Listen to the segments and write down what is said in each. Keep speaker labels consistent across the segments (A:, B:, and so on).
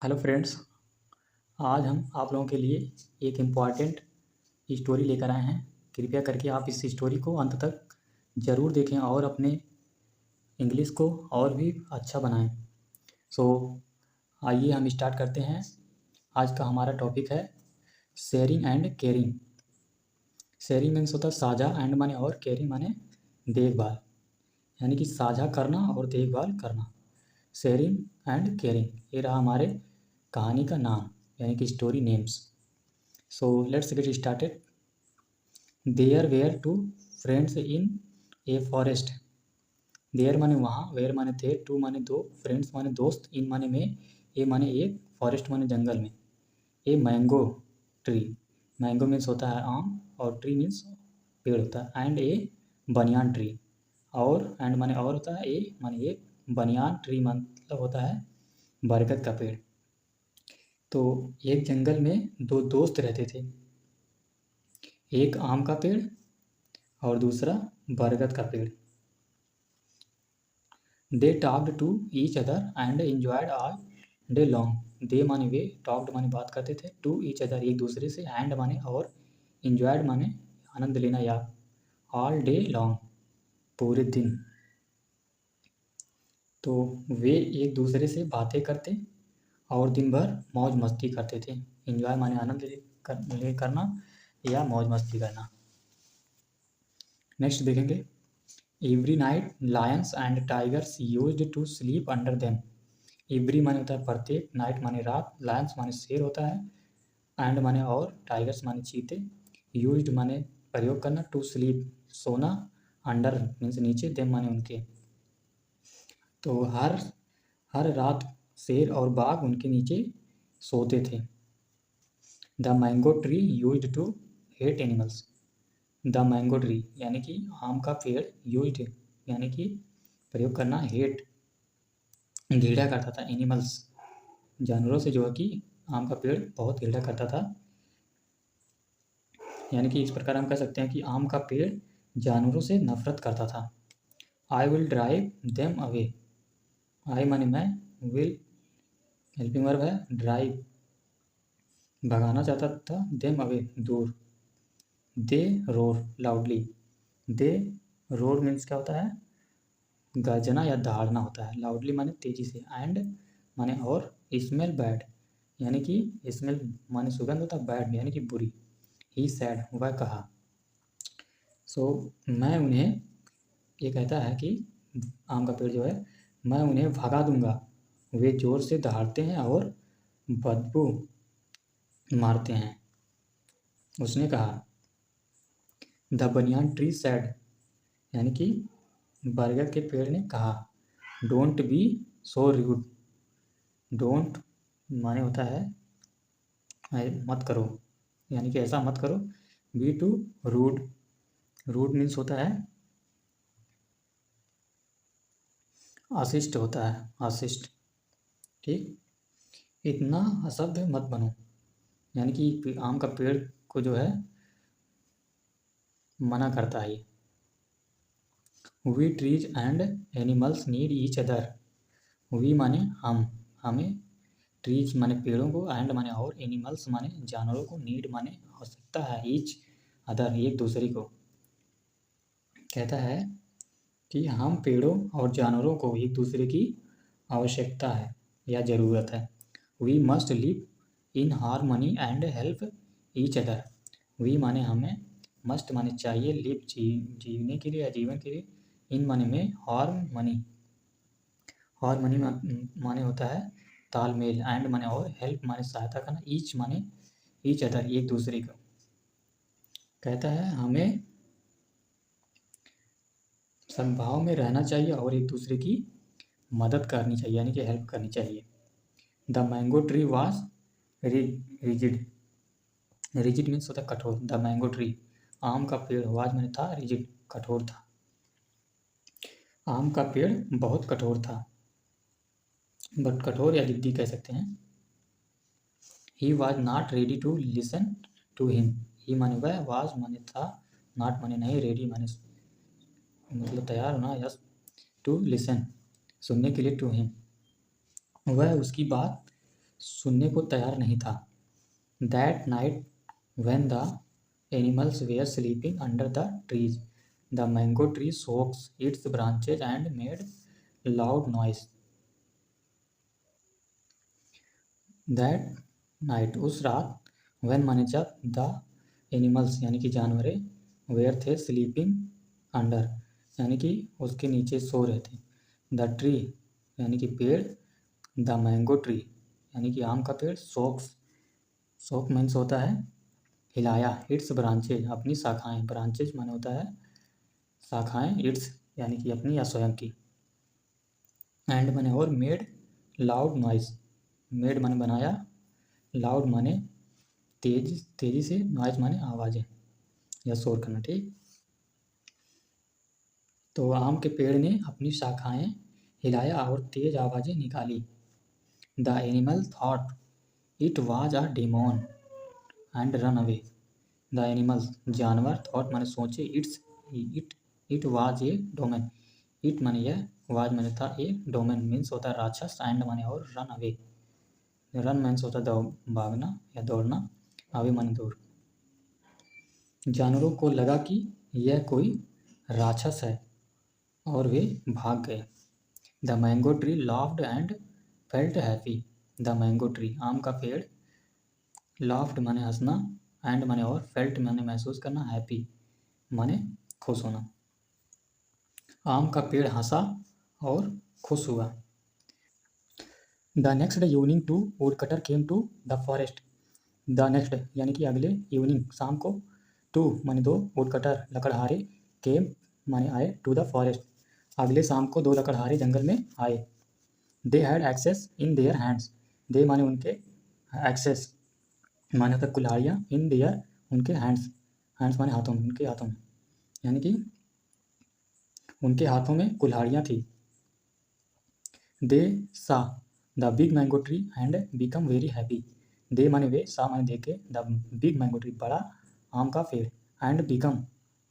A: Hello friends. आज हम आप लोगों के लिए एक इम्पॉर्टेंट स्टोरी लेकर आए हैं। कृपया करके आप इस स्टोरी को अंत तक ज़रूर देखें और अपने इंग्लिश को और भी अच्छा बनाएं। सो आइए हम स्टार्ट करते हैं। आज का हमारा टॉपिक है sharing and caring. Sharing means होता है साझा, एंड माने और, केयरिंग माने देखभाल, यानी कि साझा करना और देखभाल करना। शेयरिंग एंड केयरिंग, ये रहा हमारे कहानी का नाम, यानी कि story names. So let's get started. There were two friends in a forest. There माने वहाँ, where माने थे, two माने दो, friends माने दोस्त, in माने में, a माने एक, forest माने जंगल में। A mango tree, mango means होता है आम और tree मीन्स पेड़ होता है, and a banyan tree, और and माने और होता है, a माने एक, banyan tree मतलब होता है बरगद का पेड़। तो एक जंगल में दो दोस्त रहते थे, एक आम का पेड़ और दूसरा बरगद का पेड़। They talked to each other and enjoyed all day long. They माने वे, टॉक्ड माने बात करते थे, टू ईच अदर एक दूसरे से, एंड माने और, एंजॉयड माने आनंद लेना या, ऑल डे लॉन्ग पूरे दिन। तो वे एक दूसरे से बातें करते और दिन भर मौज मस्ती करते थे। एंजॉय माने आनंद करना या मौज मस्ती करना। नेक्स्ट देखेंगे। Every night lions and tigers used to sleep under them. Every माने होता है प्रत्येक, नाइट माने रात, लायंस माने शेर होता है, एंड माने और, टाइगर्स माने चीते, यूज्ड माने प्रयोग करना, टू स्लीप सोना, अंडर मीन्स नीचे, देम माने उनके। तो हर हर रात शेर और बाघ उनके नीचे सोते थे। The mango tree used to hate animals. The mango tree यानी कि आम का पेड़, यूज्ड यानी कि प्रयोग करना, हेट घृणा करता था, एनिमल्स जानवरों से, जो है कि आम का पेड़ बहुत घृणा करता था। यानी कि इस प्रकार हम कह सकते हैं कि आम का पेड़ जानवरों से नफरत करता था। I will drive them away. I माने मैं, विल हेल्पिंग वर्ब है, ड्राइव भगाना चाहता था, देम अवे दूर। They roar loudly. They roar means क्या होता है, गर्जना या दहाड़ना होता है, लाउडली माने तेजी से, एंड माने और, स्मेल बैड यानी कि स्मेल माने सुगंध होता है, बैड यानी कि बुरी। ही सैड वह कहा। सो मैं उन्हें, ये कहता है कि आम का पेड़ जो है, मैं उन्हें भगा दूंगा, वे जोर से दहाड़ते हैं और बदबू मारते हैं। उसने कहा। द बनियान ट्री सैड यानी कि बरगद के पेड़ ने कहा। Don't be so rude. Don't माने होता है मत करो, यानी कि ऐसा मत करो। Be too rude, rude means होता है अशिष्ट होता है, अशिष्ट। ठीक, इतना असभ्य मत बनो, यानी कि आम का पेड़ को जो है मना करता है। We trees and animals need each other. We माने हम, हमें, ट्रीज माने पेड़ों को, एंड माने और, एनिमल्स माने जानवरों को, नीड माने आवश्यकता है, ईच अदर एक दूसरे को। कहता है कि हम पेड़ों और जानवरों को एक दूसरे की आवश्यकता है या ज़रूरत है। We must live in harmony and help each other. We माने हमें, मस्ट माने चाहिए, लिव जीवने के लिए या जीवन के लिए, इन माने में, हारमनी, हारमनी माने होता है तालमेल, एंड माने और, हेल्प माने सहायता करना, ईच माने ईच अदर एक दूसरे को। कहता है हमें सद्भाव में रहना चाहिए और एक दूसरे की मदद करनी चाहिए, यानी कि हेल्प करनी चाहिए। The mango tree was rigid. Rigid means होता है कठोर। द मैंगो ट्री आम का पेड़, वाज मैंने था, रिजिड कठोर था। आम का पेड़ बहुत कठोर था, बट कठोर या जिद्दी कह सकते हैं। He was not ready to listen to him. He माने वह, वाज माने था, नॉट माने नहीं, रेडी माने मतलब तैयार होना, यस, टू लिसन सुनने के लिए, टू हिम वह उसकी बात सुनने को तैयार नहीं था। That night when the animals were sleeping under the trees, the mango tree shook its branches and made loud noise. That night, उस रात, when माने जब, the animals यानी कि जानवरें, were थे sleeping under यानी कि उसके नीचे सो रहे थे, the tree यानी कि पेड़, the mango tree यानी कि आम का पेड़, shook मीन्स होता है हिलाया, इट्स ब्रांचेज अपनी शाखाएं, ब्रांचेज माने होता है शाखाएं, इट्स यानी कि अपनी या स्वयं की, एंड माने और, मेड लाउड नॉइज, मेड माने बनाया, लाउड माने तेजी से, नॉइज माने आवाज़ें या शोर करना। ठीक, तो आम के पेड़ ने अपनी शाखाएं हिलाया और तेज आवाज़ें निकाली। The animal thought it was a demon and run away. The animals जानवर, थॉट माने सोचे, it was a domain, it माने यह, वाज माने था, ए डोमेन मीन्स होता है राक्षस, एंड माने और, रन अवे, रन मीन्स होता है भागना या दौड़ना, अवे माने दूर। जानवरों को लगा कि यह कोई राक्षस है और वे भाग गए। The mango tree laughed and felt happy. The mango tree आम का पेड़, लाफ्ड माने हंसना, एंड माने और, फेल्ट माने महसूस करना, हैप्पी माने खुश होना। आम का पेड़ हंसा और खुश हुआ। The next evening two woodcutter came to the forest. The next यानी कि अगले, इवनिंग शाम को, टू माने दो, वुड कटर लकड़हारे, केम माने आए, टू द फॉरेस्ट अगले शाम को दो लकड़हारे जंगल में आए। They had axes in their hands. They माने उनके, एक्सेस माने होता कुल्हाड़ियाँ, इन देयर उनके हैंड्स, हैंड्स माने हाथों में, उनके हाथों में, यानी कि उनके हाथों में कुल्हाड़ियाँ थी। They saw the big mango tree and become very happy. They माने वे, सा माने देखे, द बिग मैंगो ट्री बड़ा आम का पेड़, एंड बिकम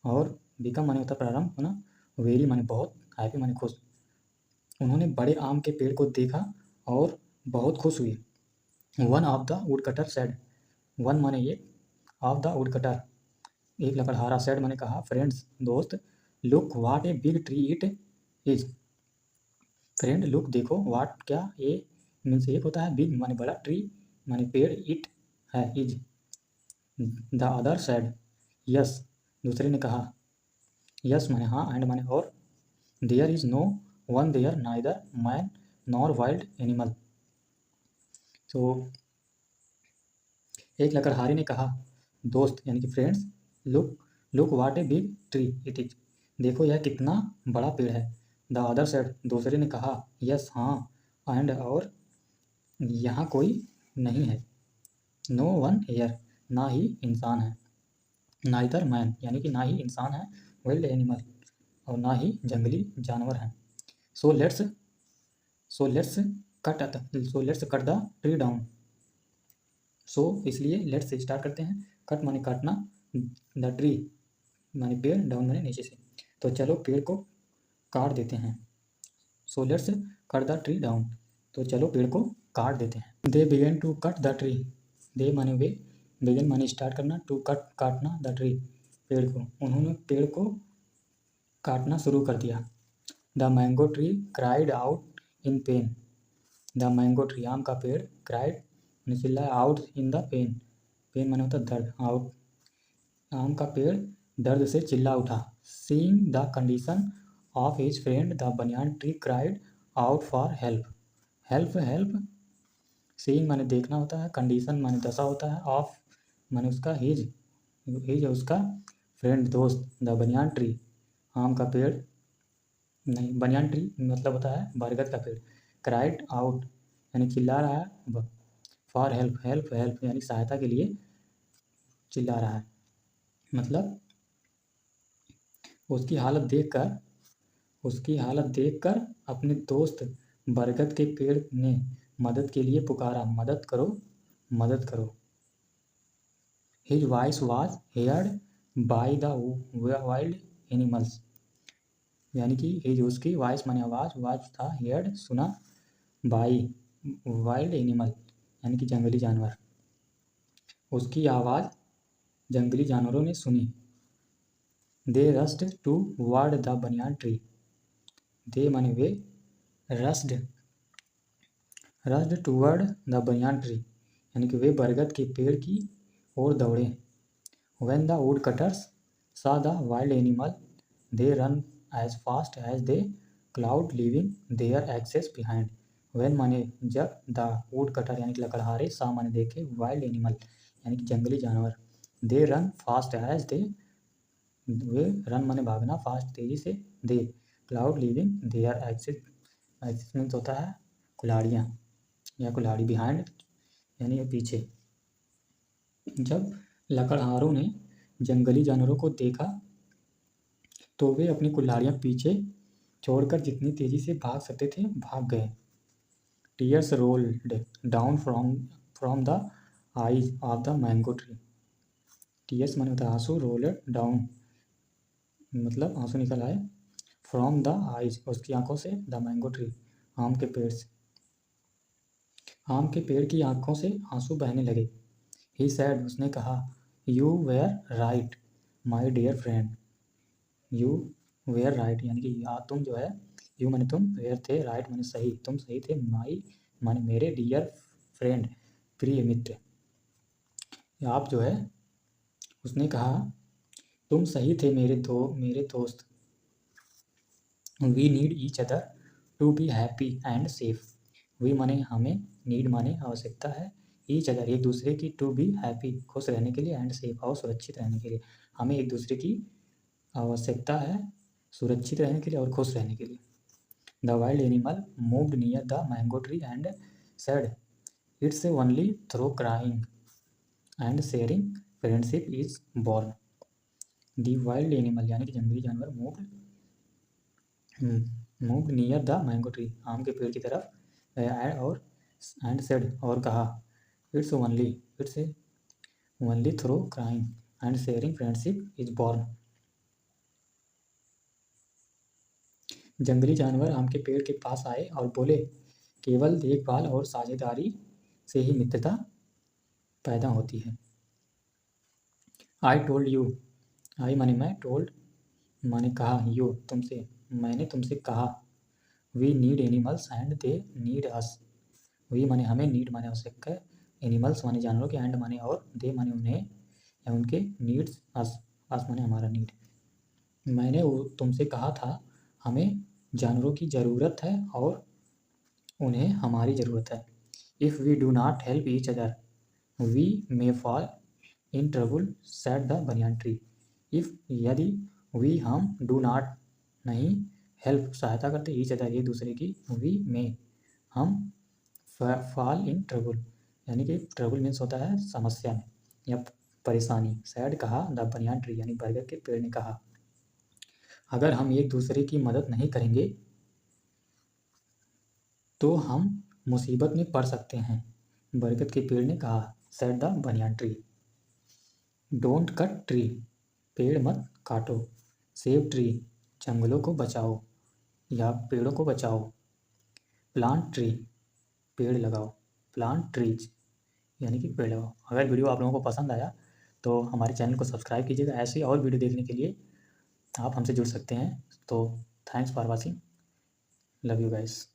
A: और, बिकम माने होता प्रारंभ होना, वेरी माने बहुत, हैप्पी माने खुश। उन्होंने बड़े आम के पेड़ को देखा और बहुत खुश हुए। One of the wood cutter said, one माने एक, ऑफ द वुड कटर एक लकड़हारा, सेड माने कहा, फ्रेंड्स दोस्त, look what a big tree it is. Friend look देखो, वाट क्या, ए मीन्स एक होता है, बिग माने बड़ा, ट्री माने पेड़, इट है, is. The other said yes, दूसरे ने कहा, यस माने हाँ, एंड माने और, there is no one there neither man nor wild animal. तो एक लकड़हारे ने कहा, दोस्त यानी कि friends, look what a big tree it is, देखो यह कितना बड़ा पेड़ है। द अदर सेड, दूसरे ने कहा, यस हाँ, एंड और, यहाँ कोई नहीं है। नो वन हेयर, ना ही इंसान है। नाइदर मैन यानी कि ना ही इंसान है, वाइल्ड एनिमल और ना ही जंगली जानवर हैं। So let's cut the tree down. So इसलिए लेट्स स्टार्ट करते हैं, कट माने काटना, द ट्री माने पेड़, डाउन माने नीचे से, तो चलो पेड़ को काट देते हैं। So let's cut the tree down, तो चलो पेड़ को काट देते हैं। They began to cut the tree, they माने वे, बिगिन माने स्टार्ट करना, टू कट काटना, द ट्री पेड़ को, उन्होंने पेड़ को काटना शुरू कर दिया। The mango tree cried out in pain. The mango tree आम का पेड़, क्राइड माने चिल्लाया, out in the pain, pain माने होता दर्द, आउट आम का पेड़ दर्द से चिल्ला उठा। Seeing the condition of his friend the banyan tree cried out for help. Help seeing माने देखना होता है, कंडीशन माने दशा होता है, ऑफ माने उसका, हिज उसका, फ्रेंड दोस्त, द बनियान ट्री आम का पेड़, नहीं बनियान ट्री मतलब होता है बरगद का पेड़, क्राइड आउट यानी चिल्ला रहा है, फॉर हेल्प यानी सहायता के लिए चिल्ला रहा है, मतलब उसकी हालत देखकर अपने दोस्त बरगद के पेड़ ने मदद के लिए पुकारा, मदद करो। His voice was heard by the wild animals, यानी कि हिज उसकी, वॉइस माने आवाज़, वाज था, हेयर्ड सुना, बाय वाइल्ड एनिमल यानी कि जंगली जानवर। उसकी आवाज़ जंगली जानवरों ने सुनी। They rushed toward the banyan tree. They माने वे, rushed toward the banyan tree यानी कि वे बरगद के पेड़ की ओर दौड़े। When the woodcutters saw the wild animal, they run as fast as they cloud leaving their axes behind. When माने जब, द वुड कटर यानी कि लकड़हारे, सा माने देखे, वाइल्ड एनिमल यानी कि जंगली जानवर, they run fast as they, वे रन माने भागना, फास्ट तेजी से, they cloud leaving their axes, axes means होता है कुल्हाड़ियाँ या कुल्हाड़ी, बिहाइंड यानी पीछे। जब लकड़हारों ने जंगली जानवरों को देखा तो वे अपनी कुल्हाड़ियाँ पीछे छोड़कर जितनी तेजी से भाग सकते थे भाग गए। Tears rolled down from the eyes of the mango tree. Tears माने होता है आंसू, रोल्ड डाउन मतलब आंसू निकल आए, फ्रॉम द आईज उसकी आंखों से, द मैंगो ट्री आम के पेड़ से, आम के पेड़ की आंखों से आंसू बहने लगे। ही सैड उसने कहा, you were right my dear friend. You were right यानी कि तुम जो है, यू माने तुम, वेयर थे, राइट माने सही, तुम सही थे, माई माने मेरे, डियर फ्रेंड प्रिय मित्र। आप जो है, उसने कहा तुम सही थे मेरे दोस्त। We need each other to be happy and safe. We माने हमें, नीड माने आवश्यकता है, ईच अदर एक दूसरे की, टू बी हैप्पी खुश रहने के लिए, एंड सेफ और सुरक्षित रहने के लिए। हमें एक दूसरे की आवश्यकता है सुरक्षित रहने के लिए और खुश रहने के लिए। The wild animal moved near the mango tree and said, it's only through crying and sharing friendship is born. The wild animal यानी कि जंगली जानवर moved near the mango tree आम के पेड़ की तरफ और एंड सेड और कहा, it's only through crying and sharing friendship is born. जंगली जानवर आम के पेड़ के पास आए और बोले, केवल देखभाल और साझेदारी से ही मित्रता पैदा होती है। आई टोल्ड यू, आई माने मैं, टोल्ड माने कहा, यू तुमसे, मैंने तुमसे कहा। We need animals and they need us. We माने हमें, नीड माने आवश्यक है, एनिमल्स माने जानवरों के, एंड माने और, दे माने उन्हें या उनके, नीड्स अस, अस माने हमारा नीड। मैंने तुमसे कहा था हमें जानवरों की ज़रूरत है और उन्हें हमारी ज़रूरत है। If we do not help each other we may fall in trouble said the banyan tree. If यदि, वी हम, डू नॉट नहीं, हेल्प सहायता करते, ईच अदर एक दूसरे की, वी में हम, फॉल इन ट्रबल यानी कि ट्रबल मीन्स होता है समस्या में या परेशानी। सैड कहा, द बनियान ट्री यानी बरगद के पेड़ ने कहा, अगर हम एक दूसरे की मदद नहीं करेंगे तो हम मुसीबत में पड़ सकते हैं, बरगद के पेड़ ने कहा। Said the banyan tree. Don't cut tree पेड़ मत काटो। सेव ट्री जंगलों को बचाओ या पेड़ों को बचाओ। प्लांट ट्री पेड़ लगाओ। प्लांट ट्रीज यानी कि पेड़ लगाओ। अगर वीडियो आप लोगों को पसंद आया तो हमारे चैनल को सब्सक्राइब कीजिएगा। ऐसी और वीडियो देखने के लिए आप हमसे जुड़ सकते हैं। तो thanks for watching, love you guys.